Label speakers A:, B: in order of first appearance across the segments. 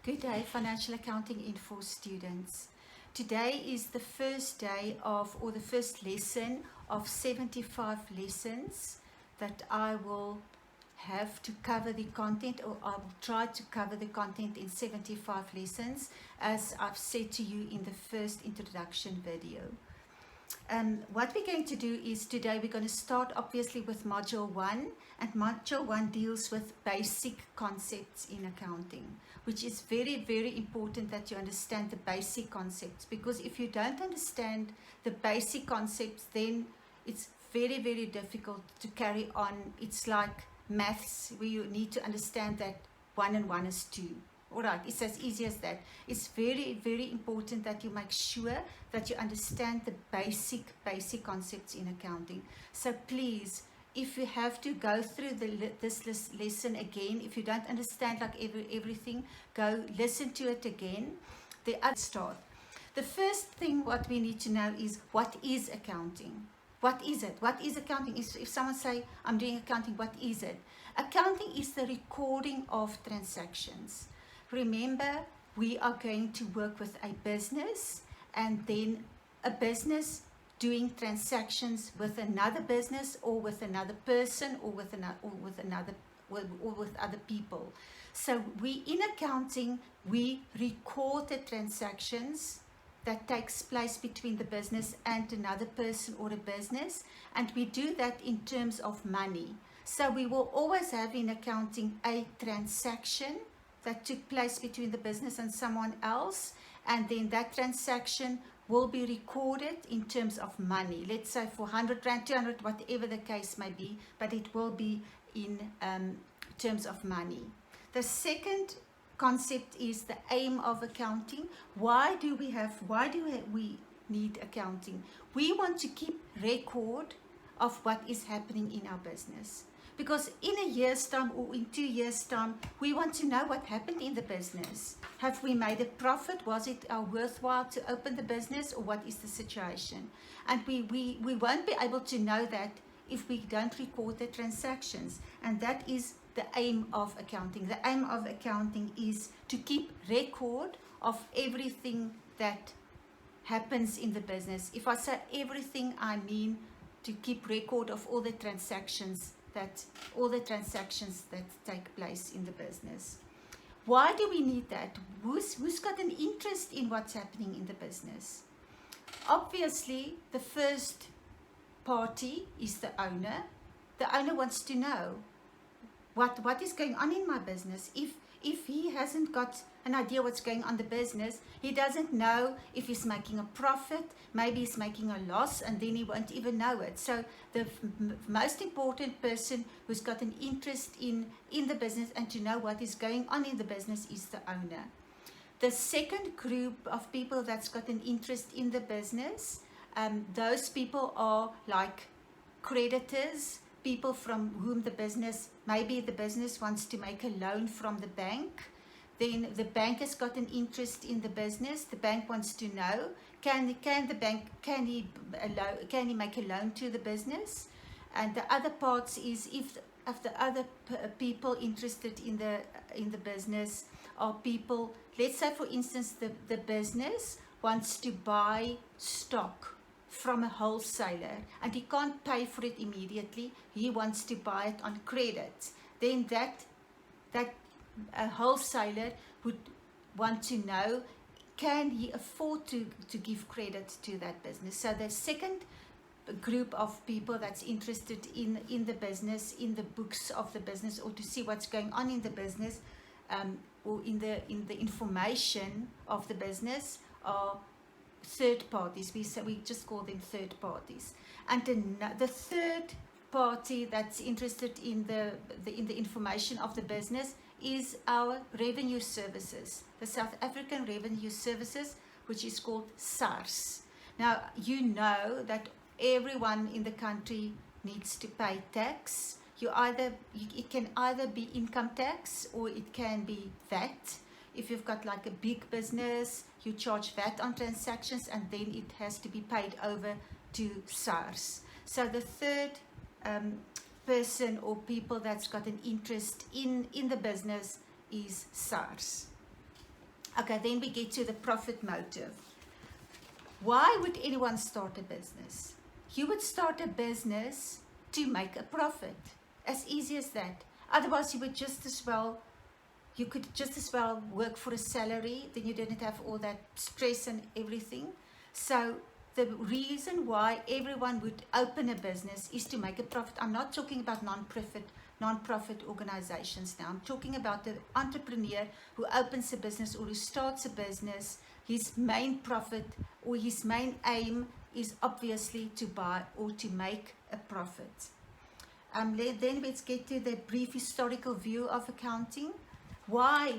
A: Good day, Financial Accounting Info students. Today is the first day of, or the first lesson of 75 lessons that I will have to cover the content, or I will try to cover the content in 75 lessons, as I've said to you in the first introduction video. What we're going to do is today we're going to start obviously with Module 1, and Module 1 deals with basic concepts in accounting, which is very, very important that you understand the basic concepts, because if you don't understand the basic concepts, then it's very, very difficult to carry on. It's like maths, where you need to understand that 1 and 1 is 2. All right, it's as easy as that. It's very, very important that you make sure that you understand the basic concepts in accounting. So please, if you have to go through this lesson again, if you don't understand like everything, go listen to it again. The other start. The first thing what we need to know is, what is accounting? What is it? What is accounting? If someone say, I'm doing accounting, what is it? Accounting is the recording of transactions. Remember, we are going to work with a business, and then a business doing transactions with another business, or with another person, or with other people. So we, in accounting, we record the transactions that takes place between the business and another person or a business, and we do that in terms of money. So we will always have in accounting a transaction that took place between the business and someone else, and then that transaction will be recorded in terms of money. Let's say for 100 Rand, 200, whatever the case may be, but it will be in terms of money. The second concept is the aim of accounting. Why do we need accounting? We want to keep record of what is happening in our business. Because in a year's time or in 2 years' time, we want to know what happened in the business. Have we made a profit? Was it worthwhile to open the business, or what is the situation? And we won't be able to know that if we don't record the transactions. And that is the aim of accounting. The aim of accounting is to keep record of everything that happens in the business. If I say everything, I mean to keep record of all the transactions that take place in the business. Why do we need that? Who's got an interest in what's happening in the business? Obviously, the first party is the owner. The owner wants to know what is going on in my business. If he hasn't got an idea what's going on in the business, he doesn't know if he's making a profit, maybe he's making a loss, and then he won't even know it. So the most important person who's got an interest in the business and to know what is going on in the business is the owner. The second group of people that's got an interest in the business, those people are like creditors, people from whom maybe the business wants to make a loan from the bank. Then the bank has got an interest in the business. The bank wants to know, can he make a loan to the business? And the other parts is, if the other people interested in the business are people, let's say for instance the business wants to buy stock from a wholesaler, and he can't pay for it immediately, he wants to buy it on credit, then that a wholesaler would want to know, can he afford to give credit to that business? So the second group of people that's interested in the business, in the books of the business, or to see what's going on in the business, or in the information of the business, are third parties. We just call them third parties. And the third party that's interested in the information of the business is our revenue services, the South African Revenue Services, which is called SARS. Now, you know that everyone in the country needs to pay tax. It can either be income tax, or it can be VAT. If you've got like a big business, you charge VAT on transactions, and then it has to be paid over to SARS. So the third person or people that's got an interest in the business is SARS. Okay, then we get to the profit motive. Why would anyone start a business? You would start a business to make a profit. As easy as that. Otherwise, you could just as well work for a salary, then you didn't have all that stress and everything. So the reason why everyone would open a business is to make a profit. I'm not talking about non-profit organizations now. I'm talking about the entrepreneur who opens a business or who starts a business. His main profit or his main aim is obviously to buy or to make a profit. Then let's get to the brief historical view of accounting. Why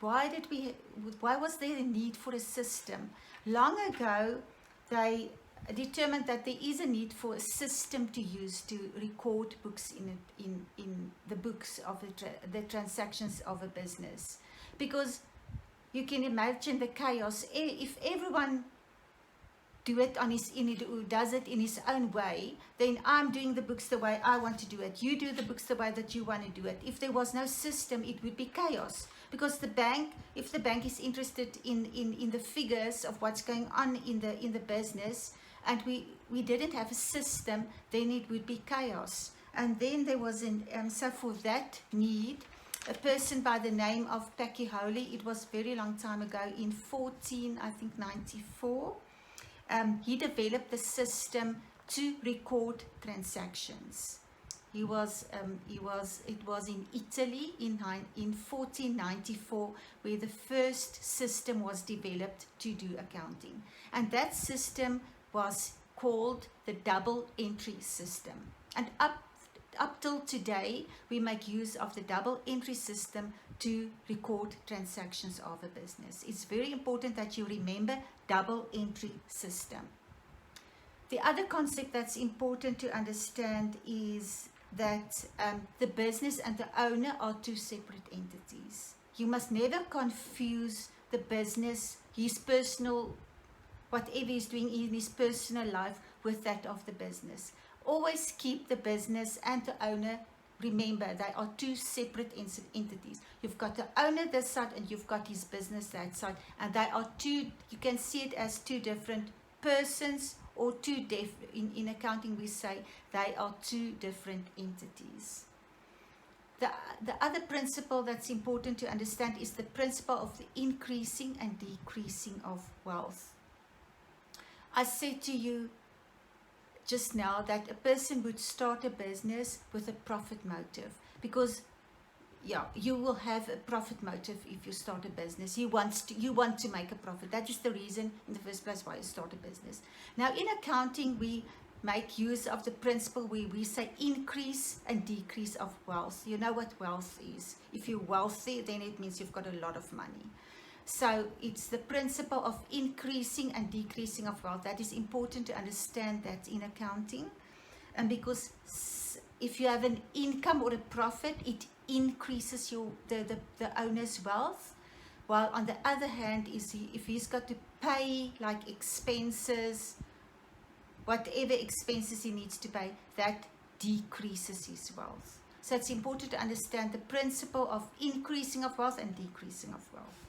A: was there a need for a system? Long ago, they determined that there is a need for a system to use to record books in the books of the transactions of a business, because you can imagine the chaos if everyone does it in his own way. Then I'm doing the books the way I want to do it, you do the books the way that you want to do it. If there was no system, it would be chaos, because if the bank is interested in the figures of what's going on in the business, and we didn't have a system, then it would be chaos. And then there was so for that need, a person by the name of Pacchioli, it was very long time ago, in 94, he developed the system to record transactions. It was in Italy in 1494 where the first system was developed to do accounting, and that system was called the double entry system. And up till today, we make use of the double entry system to record transactions of a business. It's very important that you remember double entry system. The other concept that's important to understand is that the business and the owner are two separate entities. You must never confuse the business, his personal, whatever he's doing in his personal life, with that of the business. Always keep the business and the owner, remember, they are two separate entities. You've got the owner this side and you've got his business that side, and they are two, you can see it as two different persons, or in accounting we say they are two different entities. The other principle that's important to understand is the principle of the increasing and decreasing of wealth. I said to you just now that a person would start a business with a profit motive, because you will have a profit motive if you start a business. You want to make a profit. That is the reason in the first place why you start a business. Now in accounting, we make use of the principle where we say increase and decrease of wealth. You know what wealth is. If you're wealthy, then it means you've got a lot of money. So it's the principle of increasing and decreasing of wealth. That is important to understand that in accounting. And because if you have an income or a profit, it increases the owner's wealth. While on the other hand, if he's got to pay like expenses, whatever expenses he needs to pay, that decreases his wealth. So it's important to understand the principle of increasing of wealth and decreasing of wealth.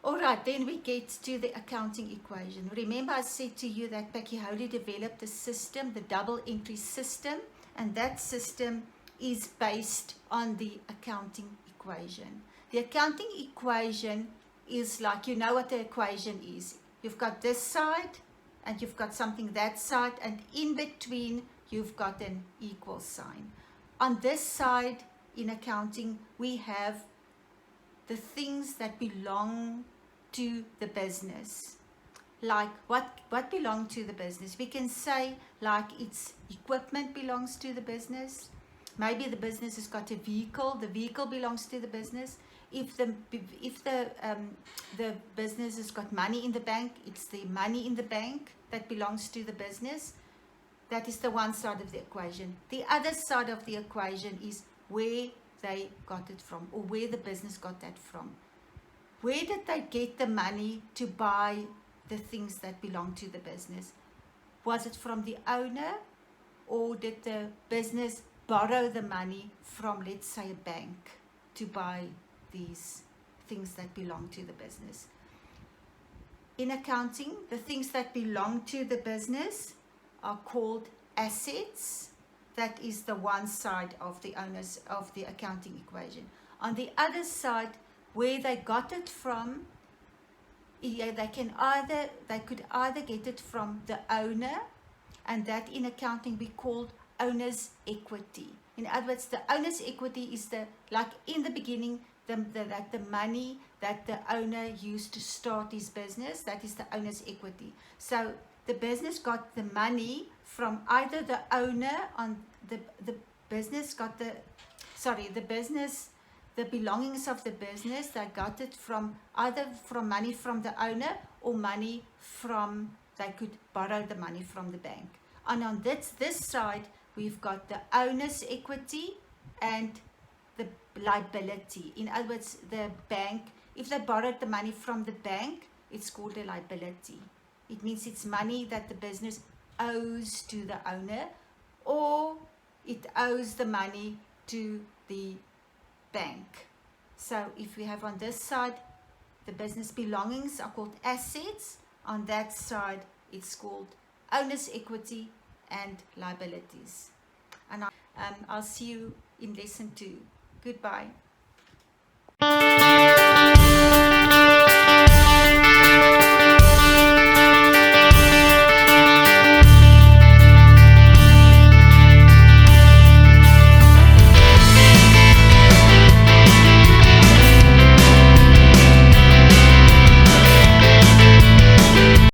A: Alright, then we get to the accounting equation. Remember I said to you that Pacchioli developed the system, the double entry system, and that system is based on the accounting equation. The accounting equation is like, you know what the equation is. You've got this side and you've got something that side, and in between you've got an equal sign. On this side in accounting we have the things that belong to the business. Like what belong to the business? We can say like its equipment belongs to the business. Maybe the business has got a vehicle. The vehicle belongs to the business. If the business has got money in the bank, it's the money in the bank that belongs to the business. That is the one side of the equation. The other side of the equation is where they got it from, or where the business got that from. Where did they get the money to buy the things that belong to the business? Was it from the owner, or did the business borrow the money from, let's say, a bank to buy these things that belong to the business. In accounting, the things that belong to the business are called assets. That is the one side of the owners of the accounting equation. On the other side, where they got it from, they could either get it from the owner, and that in accounting we called owner's equity. In other words, the owner's equity is like in the beginning, the money that the owner used to start his business. That is the owner's equity. So the business got the money from either the owner on the business got the belongings of the business. They got it from either from money from the owner or money from, they could borrow the money from the bank. And on this side, we've got the owner's equity and the liability. In other words, the bank, if they borrowed the money from the bank, it's called a liability. It means it's money that the business owes to the owner, or it owes the money to the bank. So if we have on this side, the business belongings are called assets. On that side, it's called owner's equity and liabilities. And I'll see you in lesson 2. Goodbye.